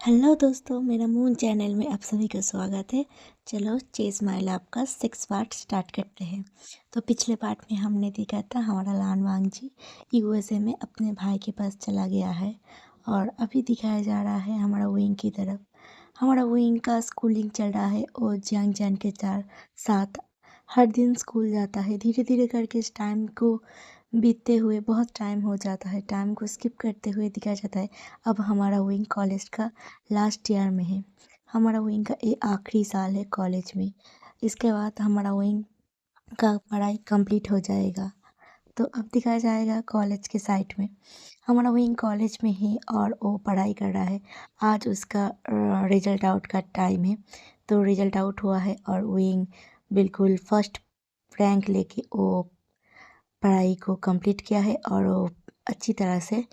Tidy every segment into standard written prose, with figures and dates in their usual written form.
Hello दोस्तों, मेरा moon channel में आप सभी का स्वागत है। चलो चेस माय लव का 6 पार्ट स्टार्ट करते हैं। तो पिछले पार्ट में हमने देखा था हमारा लान वांग जी यूएसए में अपने भाई के पास चला गया है और अभी दिखाया जा रहा है हमारा विंग की तरफ। हमारा विंग का स्कूलिंग चल रहा है और जियांग चैन के साथ हर दिन स्कूल जाता है। धीरे धीरे करके इस टाइम को बीतते हुए बहुत टाइम हो जाता है, टाइम को स्किप करते हुए दिखाया जाता है। अब हमारा विंग कॉलेज का लास्ट ईयर में है। हमारा विंग का ये आखिरी साल है कॉलेज में। इसके बाद हमारा विंग का पढ़ाई कंप्लीट हो जाएगा। तो अब दिखाया जाएगा कॉलेज के साइड में हमारा विंग कॉलेज में है और वो पढ़ाई कर रहा है। आज उसका रिजल्ट आउट का टाइम है। तो रिजल्ट आउट हुआ है और विंग बिल्कुल फर्स्ट रैंक लेके वो पढ़ाई को कंप्लीट किया है और वो अच्छी तरह से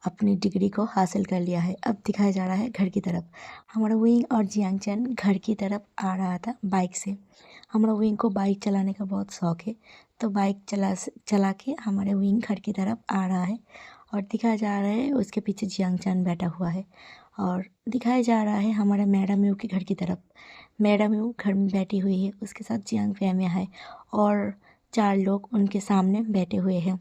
अपनी डिग्री को हासिल कर लिया है। अब दिखाया जा रहा है घर की तरफ। हमारा विंग और जियांग चैन घर की तरफ आ रहा था बाइक से। हमारा विंग को बाइक चलाने का बहुत शौक है, तो बाइक चला के हमारे विंग घर की तरफ आ रहा है और दिखाया जा रहा है उसके पीछे जियांग चैन बैठा हुआ है। और दिखाया जा रहा है हमारा मैडम यू के घर की तरफ। मैडम यू घर में बैठी हुई है, उसके साथ जियांग फैमिया है और 4 लोग उनके सामने बैठे हुए हैं,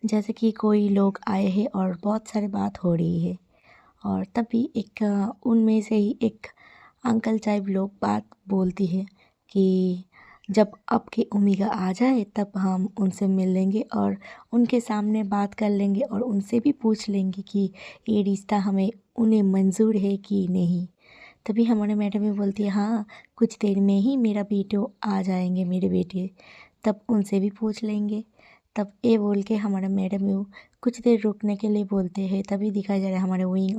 जैसे कि कोई लोग आए हैं और बहुत सारी बात हो रही है। और तभी एक उनमें से ही एक अंकल टाइप लोग बात बोलती है कि जब आपकी ओमेगा आ जाए तब हम उनसे मिल लेंगे और उनके सामने बात कर लेंगे और उनसे भी पूछ लेंगे कि ये रिश्ता हमें उन्हें मंजूर है कि नहीं। तभी हमारे मैडम भी बोलती है हाँ, कुछ देर में ही मेरा बेटे आ जाएंगे, मेरे बेटे, तब उनसे भी पूछ लेंगे। तब ये बोल के हमारा मैडम यू कुछ देर रुकने के लिए बोलते हैं। तभी दिखाया जा रहा है हमारे विंग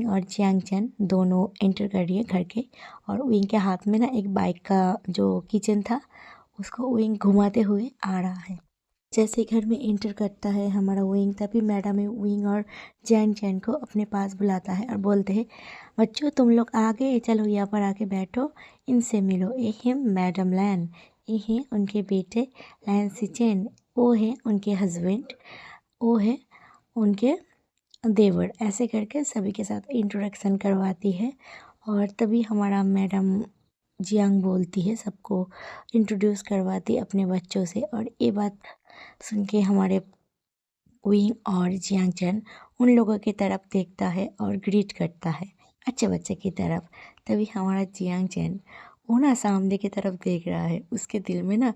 और जियांग चैन दोनों एंटर कर रही है घर के। और विंग के हाथ में ना एक बाइक का जो किचन था उसको विंग घुमाते हुए आ रहा है। जैसे घर में एंटर करता है हमारा विंग, तभी मैडम विंग और जैन चैन को अपने पास बुलाता है और बोलते हैं बच्चों तुम लोग आ गए, चलो यहाँ पर आके बैठो, इनसे मिलो। ये है मैडम लैन, ये है उनके बेटे लैन सिचेन, वो है उनके हस्बैंड, वो है उनके देवर। ऐसे करके सभी के साथ इंट्रोडक्शन करवाती है। और तभी हमारा मैडम जियांग बोलती है, सबको इंट्रोड्यूस करवाती है अपने बच्चों से। और ये बात सुन के हमारे विंग और जियांग चैन उन लोगों की तरफ देखता है और ग्रीट करता है अच्छे बच्चे की तरफ। तभी हमारा जियांग चैन वो ना सामने की तरफ देख रहा है। उसके दिल में ना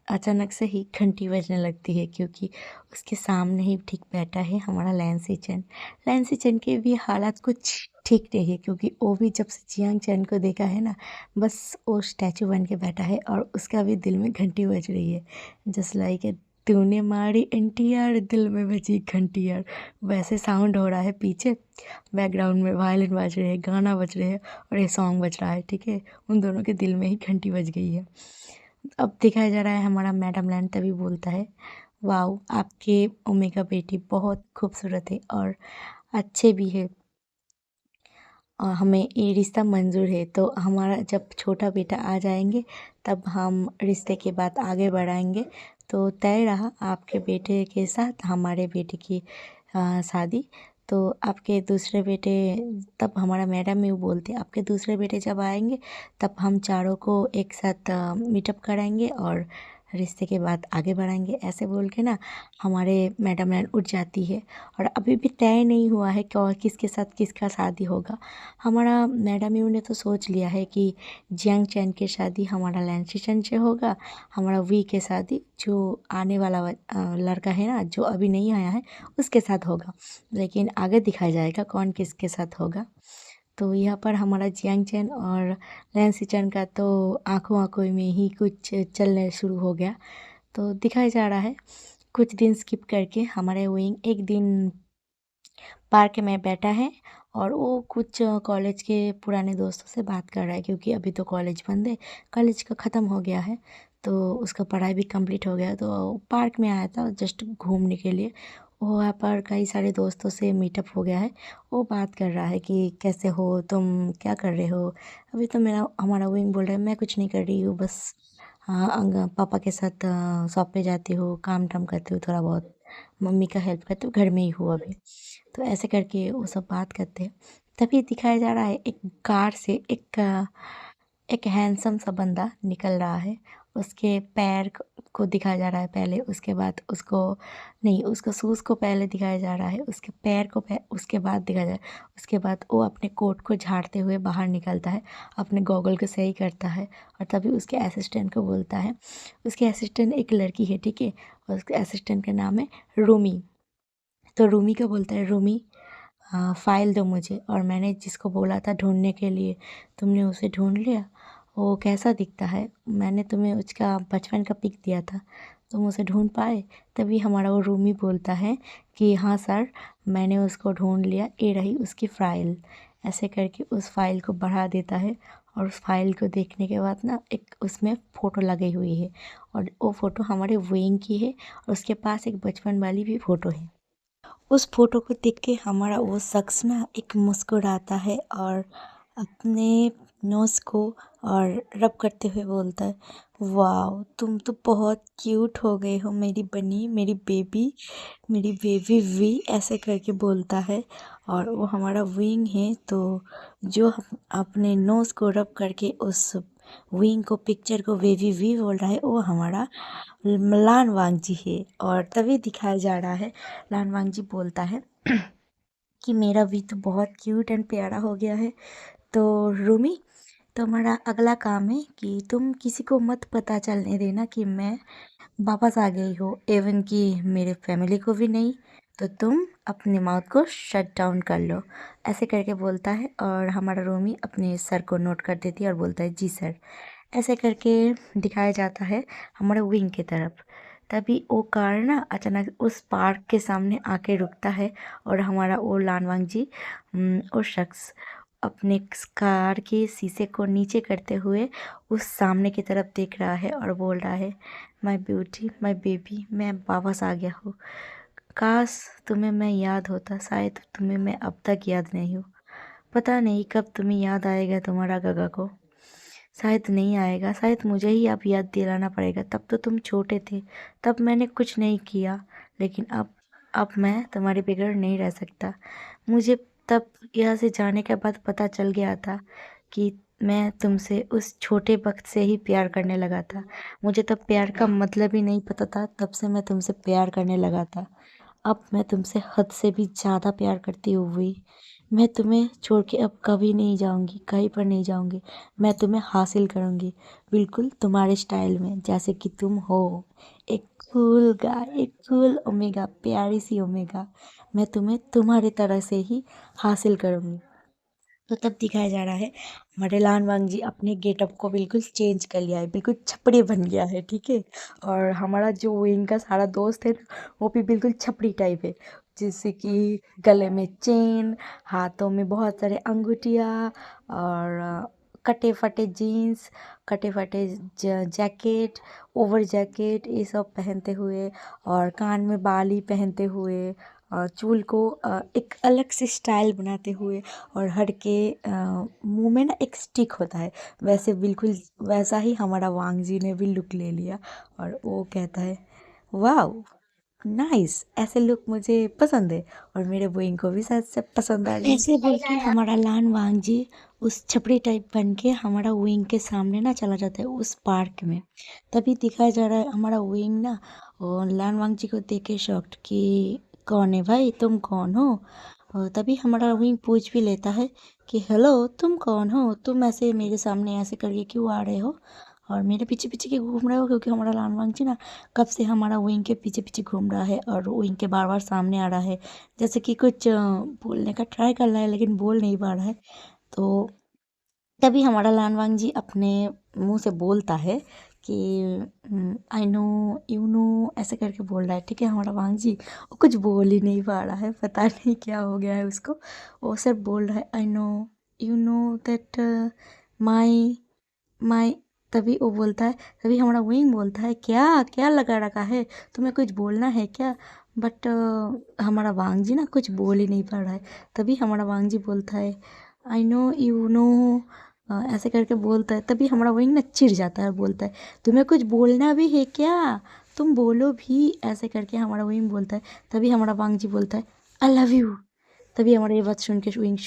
अचानक से ही घंटी बजने लगती है, क्योंकि उसके सामने ही ठीक बैठा है हमारा लैंसी चैन। लैंसी चैन के भी हालात कुछ ठीक नहीं है, क्योंकि वो भी जब से जियांग चैन को देखा है ना, बस वो स्टैचू बन के बैठा है और उसका भी दिल में घंटी बज रही है। जस्ट लाइक तूने मारी एनटीआर, दिल में बजी घंटी यार, वैसे साउंड हो रहा है पीछे। बैकग्राउंड में वायलिन बज रहे हैं, गाना बज रहे हैं और ये सॉन्ग बज रहा है, ठीक है। उन दोनों के दिल में ही घंटी बज गई है। अब दिखाया जा रहा है हमारा मैडम लैंड तभी बोलता है वाओ, आपके ओमेगा बेटी बहुत खूबसूरत है और अच्छे भी है और हमें ये रिश्ता मंजूर है। तो हमारा जब छोटा बेटा आ जाएंगे तब हम रिश्ते के बाद आगे बढ़ाएंगे। तो तय रहा आपके बेटे के साथ हमारे बेटे की शादी। तो आपके दूसरे बेटे, तब हमारा मैडम भी बोलते आपके दूसरे बेटे जब आएंगे तब हम चारों को एक साथ मीटअप कराएंगे और रिश्ते के बाद आगे बढ़ाएंगे। ऐसे बोल के ना हमारे मैडम लाइन उठ जाती है। और अभी भी तय नहीं हुआ है कि किसके साथ किसका शादी होगा। हमारा मैडम यू ने तो सोच लिया है कि जियांग चैन की शादी हमारा लैंसीचन से होगा, हमारा वी के शादी जो आने वाला लड़का है ना, जो अभी नहीं आया है, उसके साथ होगा। लेकिन आगे दिखाया जाएगा कौन किसके साथ होगा। तो यहाँ पर हमारा जियांग चैन और लैंसीचन का तो आंखों आंखों में ही कुछ चलने शुरू हो गया। तो दिखाया जा रहा है कुछ दिन स्किप करके हमारे विंग एक दिन पार्क में बैठा है और वो कुछ कॉलेज के पुराने दोस्तों से बात कर रहा है, क्योंकि अभी तो कॉलेज बंद है, कॉलेज का ख़त्म हो गया है, तो उसका पढ़ाई भी कंप्लीट हो गया। तो पार्क में आया था जस्ट घूमने के लिए। वो वहाँ पर कई सारे दोस्तों से मीटअप हो गया है। वो बात कर रहा है कि कैसे हो तुम, क्या कर रहे हो। अभी तो हमारा विंग बोल रहा है मैं कुछ नहीं कर रही हूँ, बस हाँ पापा के साथ शॉप पे जाती हूँ, काम टाम करती हूँ थोड़ा बहुत। मम्मी का हेल्प करते हो, घर में ही हो अभी। तो ऐसे करके वो सब बात करते हैं। तभी दिखाया जा रहा है एक कार से एक हैंडसम सा बंदा निकल रहा है। उसके पैर को दिखाया जा रहा है पहले, उसके बाद उसको नहीं, उसको शूज़ को पहले दिखाया जा रहा है, उसके पैर को उसके बाद दिखाया जा रहा है। उसके बाद वो अपने कोट को झाड़ते हुए बाहर निकलता है, अपने गॉगल को सही करता है और तभी उसके असिस्टेंट को बोलता है। उसके असिस्टेंट एक लड़की है, ठीक है, और उसके असिस्टेंट का नाम है रूमी। तो रूमी को बोलता है, रूमी फ़ाइल दो मुझे, और मैंने जिसको बोला था ढूँढने के लिए तुमने उसे ढूँढ लिया? वो कैसा दिखता है? मैंने तुम्हें उसका बचपन का पिक दिया था, तुम उसे ढूँढ पाए? तभी हमारा वो रूमी बोलता है कि हाँ सर, मैंने उसको ढूँढ लिया, ये रही उसकी फ़ाइल। ऐसे करके उस फ़ाइल को बढ़ा देता है और उस फ़ाइल को देखने के बाद ना एक उसमें फ़ोटो लगी हुई है, और वो फ़ोटो हमारे विंग की है, और उसके पास एक बचपन वाली भी फ़ोटो है। उस फ़ोटो को देख के हमारा वो शख्स ना एक मुस्कुराता है और अपने नोज़ को और रब करते हुए बोलता है, वाओ तुम तो बहुत क्यूट हो गए हो मेरी बनी, मेरी बेबी वी, ऐसे करके बोलता है। और वो हमारा विंग है, तो जो अपने नोज़ को रब करके उस विंग को, पिक्चर को बेबी वी बोल रहा है, वो हमारा लान वांगजी है। और तभी दिखाया जा रहा है, लान वांगजी बोलता है कि मेरा भी तो बहुत क्यूट एंड प्यारा हो गया है। तो रूमी, तुम्हारा अगला काम है कि तुम किसी को मत पता चलने देना कि मैं वापस आ गई हो, इवन कि मेरे फैमिली को भी नहीं। तो तुम अपने माउथ को शट डाउन कर लो, ऐसे करके बोलता है। और हमारा रूमी अपने सर को नोट कर देती है और बोलता है, जी सर। ऐसे करके दिखाया जाता है हमारे विंग की तरफ। तभी वो कार ना अचानक उस पार्क के सामने आके रुकता है, और हमारा वो लानवांग जी वो शख्स अपने कार के शीशे को नीचे करते हुए उस सामने की तरफ देख रहा है और बोल रहा है, माय ब्यूटी, माय बेबी, मैं वापस आ गया हूँ। काश तुम्हें मैं याद होता, शायद तुम्हें मैं अब तक याद नहीं हूँ। पता नहीं कब तुम्हें याद आएगा तुम्हारा गगा को, शायद नहीं आएगा, शायद मुझे ही अब याद दिलाना पड़ेगा। तब तो तुम छोटे थे, तब मैंने कुछ नहीं किया, लेकिन अब मैं तुम्हारे बगैर नहीं रह सकता। मुझे तब यहाँ से जाने के बाद पता चल गया था कि मैं तुमसे उस छोटे वक्त से ही प्यार करने लगा था। मुझे तब प्यार का मतलब ही नहीं पता था, तब से मैं तुमसे प्यार करने लगा था। अब मैं तुमसे हद से भी ज़्यादा प्यार करती हुई, मैं तुम्हें छोड़ के अब कभी नहीं जाऊंगी, कहीं पर नहीं जाऊंगी। मैं तुम्हें हासिल करूंगी, बिल्कुल तुम्हारे स्टाइल में, जैसे कि तुम हो, एक कूल गाय, एक कूल ओमेगा, प्यारी सी ओमेगा। मैं तुम्हें तुम्हारी तरह से ही हासिल करूंगी। तो तब दिखाया जा रहा है हमारे लान वांग जी अपने गेटअप को बिल्कुल चेंज कर लिया है, बिल्कुल छपरी बन गया है, ठीक है। और हमारा जो इनका सारा दोस्त है वो भी बिल्कुल छपरी टाइप है, जैसे कि गले में चेन, हाथों में बहुत सारे अंगूठियाँ, और कटे फटे जीन्स, कटे फटे जैकेट, ओवर जैकेट, ये सब पहनते हुए, और कान में बाली पहनते हुए, और चूल को एक अलग से स्टाइल बनाते हुए, और हर के मुंह में ना एक स्टिक होता है, वैसे बिल्कुल वैसा ही हमारा वांग जी ने भी लुक ले लिया। और वो कहता है, वाह नाइस, ऐसे लुक मुझे पसंद है, और मेरे बहन को भी शायद से पसंद आ जाए। ऐसे बोल के हमारा लान वांग जी उस छपड़ी टाइप बन के हमारा विंग के सामने ना चला जाता है उस पार्क में। तभी दिखाया जा रहा है हमारा विंग ना, और लान वांग जी को देख के शॉक्ड कि कौन है भाई, तुम कौन हो। और तभी हमारा विंग पूछ भी लेता है कि हेलो, तुम कौन हो, तुम ऐसे मेरे सामने ऐसे करके क्यों आ रहे हो, और मेरे पीछे पीछे क्यों घूम रहे हो। क्योंकि हमारा लान वांग जी ना कब से हमारा विंग के पीछे पीछे घूम रहा है, और विंग के बार बार सामने आ रहा है, जैसे कि कुछ बोलने का ट्राई कर रहा है लेकिन बोल नहीं पा रहा है। तो तभी हमारा लान वांग जी अपने मुंह से बोलता है कि आई नो, यू नो, ऐसे करके बोल रहा है, ठीक है। हमारा वांग जी वो कुछ बोल ही नहीं पा रहा है, पता नहीं क्या हो गया है उसको। वो सिर्फ बोल रहा है, I know, you know that my my. तभी वो बोलता है, तभी हमारा विंग बोलता है, क्या क्या लगा रखा है, तुम्हें कुछ बोलना है क्या। बट हमारा वांग जी ना कुछ बोल ही नहीं पा रहा है। तभी हमारा वांग जी बोलता है, आई नो, यू नो, ऐसे करके बोलता है। तभी हमारा विंग ना चिढ़ जाता है और बोलता है, तुम्हें कुछ बोलना भी है क्या, तुम बोलो भी, ऐसे करके हमारा विंग बोलता है। तभी हमारा वांग जी बोलता है आई लव यू। तभी हमारा ये बात सुन के विंग